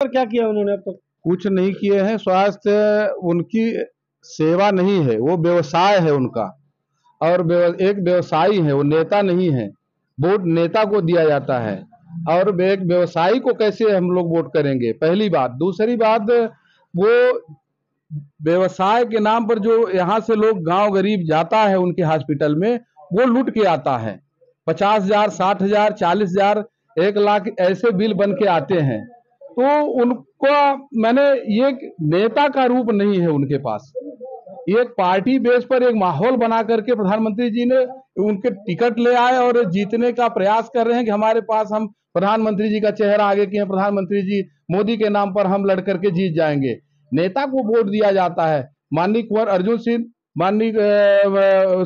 और क्या किया उन्होंने अब तक? कुछ नहीं किए हैं। स्वास्थ्य उनकी सेवा नहीं है, वो व्यवसाय है उनका। और एक व्यवसायी है, वो नेता नहीं है। वोट नेता को दिया जाता है और एक व्यवसायी को कैसे हम लोग वोट करेंगे, पहली बात। दूसरी बात, वो व्यवसाय के नाम पर जो यहाँ से लोग गांव गरीब जाता है उनके हॉस्पिटल में, वो लूट के आता है। 50,000, 60,000, 40,000, 1 लाख ऐसे बिल बन के आते हैं। तो उनको मैंने ये नेता का रूप नहीं है उनके पास। एक पार्टी बेस पर एक माहौल बना करके प्रधानमंत्री जी ने उनके टिकट ले आए और जीतने का प्रयास कर रहे हैं कि हमारे पास हम प्रधानमंत्री जी का चेहरा आगे किए हैं, प्रधानमंत्री जी मोदी के नाम पर हम लड़ करके जीत जाएंगे। नेता को वोट दिया जाता है। माननीय कुंवर अर्जुन सिंह, माननीय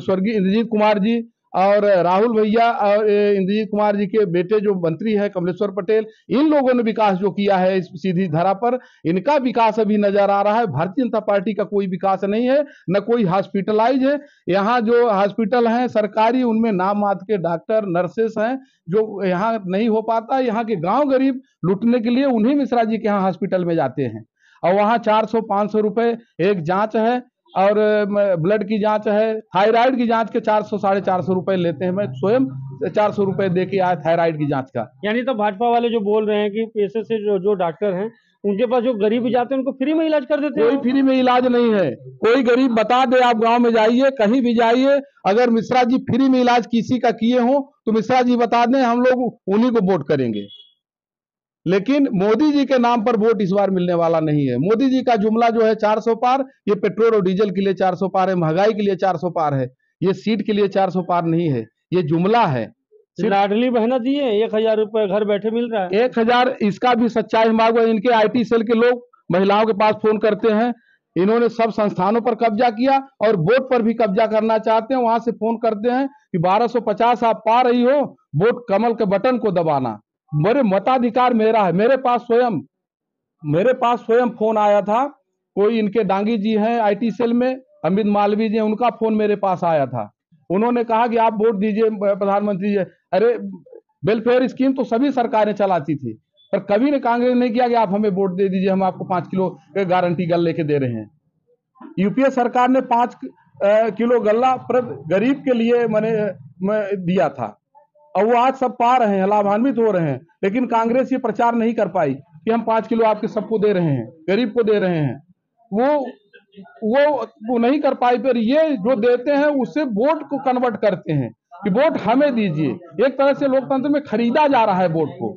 स्वर्गीय इंद्रजीत कुमार जी और राहुल भैया और इंद्रजीत कुमार जी के बेटे जो मंत्री है कमलेश्वर पटेल, इन लोगों ने विकास जो किया है इस सीधी धारा पर, इनका विकास अभी नजर आ रहा है। भारतीय जनता पार्टी का कोई विकास नहीं है, न कोई हॉस्पिटलाइज है। यहाँ जो हॉस्पिटल हैं सरकारी, उनमें नाम मात्र के डॉक्टर नर्सेस हैं, जो यहाँ नहीं हो पाता। यहाँ के गांव गरीब लुटने के लिए उन्हीं मिश्रा जी के यहाँ हॉस्पिटल में जाते हैं और वहाँ 400-500 रुपए एक जांच है और ब्लड की जांच है, थायराइड की जांच के 400-450 रुपए लेते हैं। मैं स्वयं 400 रुपए दे के आया थायराइड की जांच का। यानी तो भाजपा वाले जो बोल रहे हैं कि पैसे से जो डॉक्टर हैं उनके पास जो गरीब जाते हैं उनको फ्री में इलाज कर देते हैं। कोई फ्री में इलाज नहीं है। कोई गरीब बता दे, आप गांव में जाइए, कहीं भी जाइए, अगर मिश्रा जी फ्री में इलाज किसी का किए हो तो मिश्रा जी बता दें, हम लोग उन्हीं को वोट करेंगे। लेकिन मोदी जी के नाम पर वोट इस बार मिलने वाला नहीं है। मोदी जी का जुमला जो है 400 पार, ये पेट्रोल और डीजल के लिए 400 पार है, महंगाई के लिए 400 पार है, ये सीट के लिए 400 पार नहीं है, ये जुमला है। लाडली बहना दिए 1,000 रुपए घर बैठे मिल रहा है। 1,000 इसका भी सच्चाई मांगो। इनके आईटी सेल के लोग महिलाओं के पास फोन करते हैं, इन्होंने सब संस्थानों पर कब्जा किया और वोट पर भी कब्जा करना चाहते हैं। वहां से फोन करते हैं कि 1250 आप पा रही हो, वोट कमल के बटन को दबाना। मेरे मताधिकार मेरा है। मेरे पास स्वयं फोन आया था, कोई इनके डांगी जी हैं आईटी सेल में, अमित मालवीय जी, उनका फोन मेरे पास आया था। उन्होंने कहा कि आप वोट दीजिए प्रधानमंत्री जी। अरे, वेलफेयर स्कीम तो सभी सरकारें चलाती थी, पर कभी ने कांग्रेस नहीं किया कि आप हमें वोट दे दीजिए, हम आपको 5 किलो गारंटी गल लेके दे रहे हैं। यूपीए सरकार ने 5 किलो गल्ला गरीब के लिए मैंने दिया था और वो आज सब पा रहे हैं, लाभान्वित हो रहे हैं। लेकिन कांग्रेस ये प्रचार नहीं कर पाई कि हम 5 किलो आपके सबको दे रहे हैं, गरीब को दे रहे हैं। वो नहीं कर पाई। फिर ये जो देते हैं उससे वोट को कन्वर्ट करते हैं कि वोट हमें दीजिए। एक तरह से लोकतंत्र में खरीदा जा रहा है वोट को,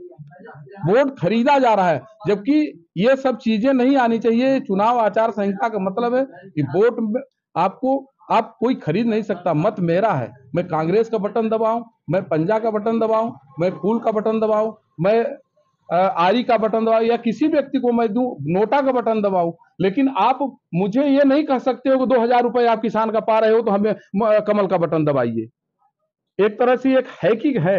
वोट खरीदा जा रहा है, जबकि ये सब चीजें नहीं आनी चाहिए। चुनाव आचार संहिता का मतलब है कि वोट आप कोई खरीद नहीं सकता। मत मेरा है, मैं कांग्रेस का बटन दबाऊं, मैं पंजा का बटन दबाऊं, मैं फूल का बटन दबाऊं, मैं आरी का बटन दबाऊं, या किसी व्यक्ति को मैं दूं नोटा का बटन दबाऊं। लेकिन आप मुझे ये नहीं कह सकते हो कि 2,000 रुपए आप किसान का पा रहे हो तो हमें कमल का बटन दबाइए। एक तरह से एक हैकिंग है।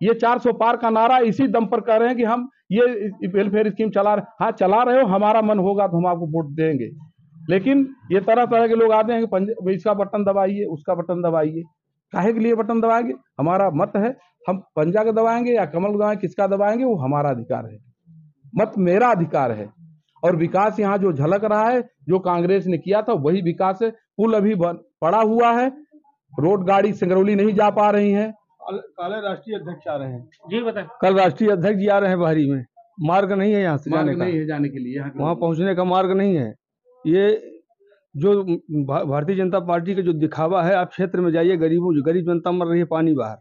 ये 400 पार का नारा इसी दम पर कह रहे हैं कि हम ये वेलफेयर स्कीम चला रहे। हाँ, चला रहे हो, हमारा मन होगा तो हम आपको वोट देंगे। लेकिन ये तरह तरह के लोग आते हैं कि इसका बटन दबाइए, उसका बटन दबाइए। काहे के लिए बटन दबाएंगे? हमारा मत है, हम पंजा का दबाएंगे या कमल का दबाएंगे, किसका दबाएंगे वो हमारा अधिकार है। मत मेरा अधिकार है। और विकास यहाँ जो झलक रहा है, जो कांग्रेस ने किया था वही विकास है। पुल अभी पड़ा हुआ है, रोड गाड़ी सिंगरौली नहीं जा पा रही है। कल राष्ट्रीय अध्यक्ष आ रहे हैं जी, बताएं। कल राष्ट्रीय अध्यक्ष जी आ रहे हैं बहरी में। मार्ग नहीं है यहाँ से जाने का, नहीं है जाने के लिए, वहाँ पहुँचने का मार्ग नहीं है। ये जो भारतीय जनता पार्टी का जो दिखावा है, आप क्षेत्र में जाइए, गरीब जनता मर रही है पानी बाहर।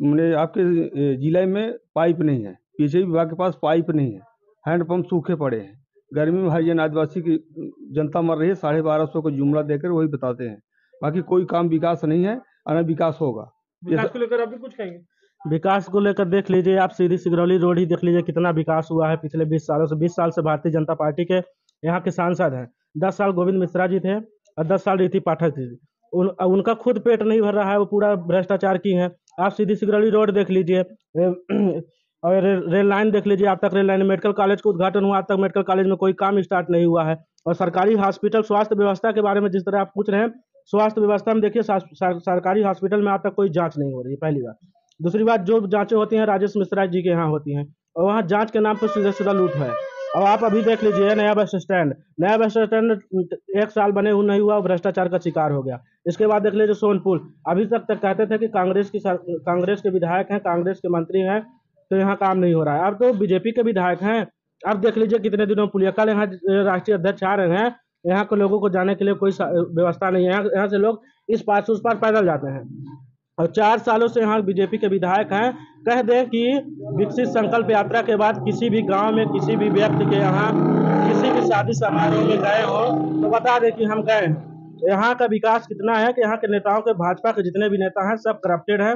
मैंने आपके जिले में पाइप नहीं है, पीछे विभाग के पास पाइप नहीं है, हैंडपंप सूखे पड़े हैं। गर्मी में हरिजन आदिवासी की जनता मर रही है। 1250 को जुमला देकर वही बताते हैं, बाकी कोई काम विकास नहीं है, और विकास होगा। विकास को लेकर आप भी कुछ कहेंगे? विकास को लेकर देख लीजिए, आप सीधी सिगरौली रोड ही देख लीजिए, कितना विकास हुआ है पिछले 20 सालों से। 20 साल से भारतीय जनता पार्टी के यहाँ के सांसद हैं। 10 साल गोविंद मिश्रा जी थे और 10 साल रीति पाठक जी। उनका खुद पेट नहीं भर रहा है, वो पूरा भ्रष्टाचार की हैं। आप सीधी सिगरौली रोड देख लीजिए और रेल लाइन देख लीजिए, अब तक रेल लाइन, मेडिकल कॉलेज का उद्घाटन हुआ, अब तक मेडिकल कॉलेज में कोई काम स्टार्ट नहीं हुआ है। और सरकारी हॉस्पिटल, स्वास्थ्य व्यवस्था के बारे में जिस तरह आप पूछ रहे हैं, स्वास्थ्य व्यवस्था में देखिए, सरकारी हॉस्पिटल में आज तक कोई जांच नहीं हो रही है, पहली बात। दूसरी बात, जो जांचें होती हैं राजेश मिश्रा जी के यहाँ होती हैं, और वहाँ जांच के नाम पर सीधा सीधा लूट है। अब आप अभी देख लीजिए नया बस स्टैंड, नया बस स्टैंड 1 साल बने हुए नहीं हुआ, भ्रष्टाचार का शिकार हो गया। इसके बाद देख लीजिए सोनपुर, अभी तक कहते थे कि कांग्रेस के विधायक हैं, कांग्रेस के मंत्री हैं, तो यहाँ काम नहीं हो रहा है। अब तो बीजेपी के विधायक हैं। अब देख लीजिए कितने दिनों पुलिया, कल यहाँ राष्ट्रीय अध्यक्ष आ रहे हैं, यहाँ के लोगों को जाने के लिए कोई व्यवस्था नहीं है। यहाँ से लोग इस पार से उस पार पैदल जाते हैं। और 4 सालों से यहाँ बीजेपी के विधायक हैं। कह दें कि विकसित संकल्प यात्रा के बाद किसी भी गांव में किसी भी व्यक्ति के यहाँ किसी भी शादी समारोह में गए हो तो बता दें कि हम गए हैं। यहाँ का विकास कितना है कि यहाँ के नेताओं के, भाजपा के जितने भी नेता हैं सब करप्टेड हैं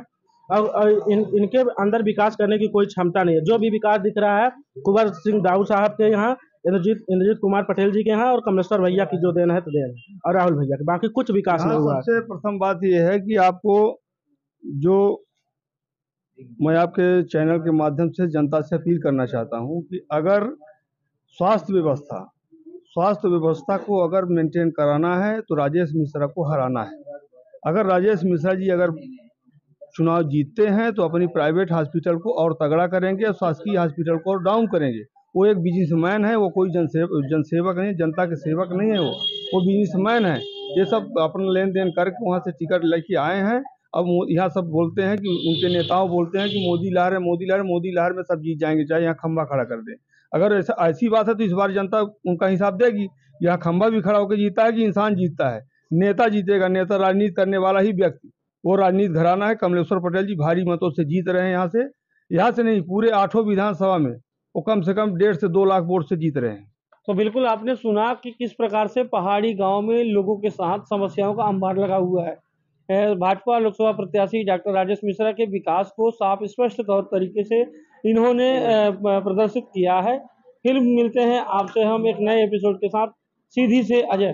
और इनके अंदर विकास करने की कोई क्षमता नहीं है। जो भी विकास दिख रहा है कुंवर सिंह दाऊ साहब के यहाँ, इंद्रजीत कुमार पटेल जी के यहाँ और कमलेश्वर भैया की जो देन है तो देन है, और राहुल भैया की, बाकी कुछ विकास नहीं हुआ है। सबसे प्रथम बात यह है कि आपको जो मैं आपके चैनल के माध्यम से जनता से अपील करना चाहता हूं कि अगर स्वास्थ्य व्यवस्था को अगर मेंटेन कराना है तो राजेश मिश्रा को हराना है। अगर राजेश मिश्रा जी अगर चुनाव जीतते हैं तो अपनी प्राइवेट हॉस्पिटल को और तगड़ा करेंगे और शासकीय हॉस्पिटल को और डाउन करेंगे। वो एक बिजनेसमैन है, वो कोई जनसेवक नहीं, जनता के सेवक नहीं है, वो बिजनेसमैन है। ये सब अपना लेन देन करके वहाँ से टिकट लेके आए हैं। अब यहाँ सब बोलते हैं कि उनके नेताओं बोलते हैं कि मोदी लहर है, मोदी लहर, मोदी लहर में सब जीत जाएंगे, चाहे यहाँ खंबा खड़ा कर दें। अगर ऐसी बात है तो इस बार जनता उनका हिसाब देगी। यहाँ खंबा भी खड़ा होकर जीता है कि इंसान जीतता है? नेता जीतेगा, नेता राजनीति करने वाला ही व्यक्ति, वो राजनीति घराना है। कमलेश्वर पटेल जी भारी मतों से जीत रहे हैं यहाँ से नहीं, पूरे 8 विधानसभा में वो कम से कम 1.5 से 2 लाख वोट से जीत रहे हैं। तो बिल्कुल आपने सुना कि किस प्रकार से पहाड़ी गांव में लोगों के साथ समस्याओं का अंबार लगा हुआ है। भाजपा लोकसभा प्रत्याशी डॉक्टर राजेश मिश्रा के विकास को साफ स्पष्ट तौर तरीके से इन्होंने प्रदर्शित किया है। फिर मिलते हैं आपसे हम एक नए एपिसोड के साथ। सीधी से अजय।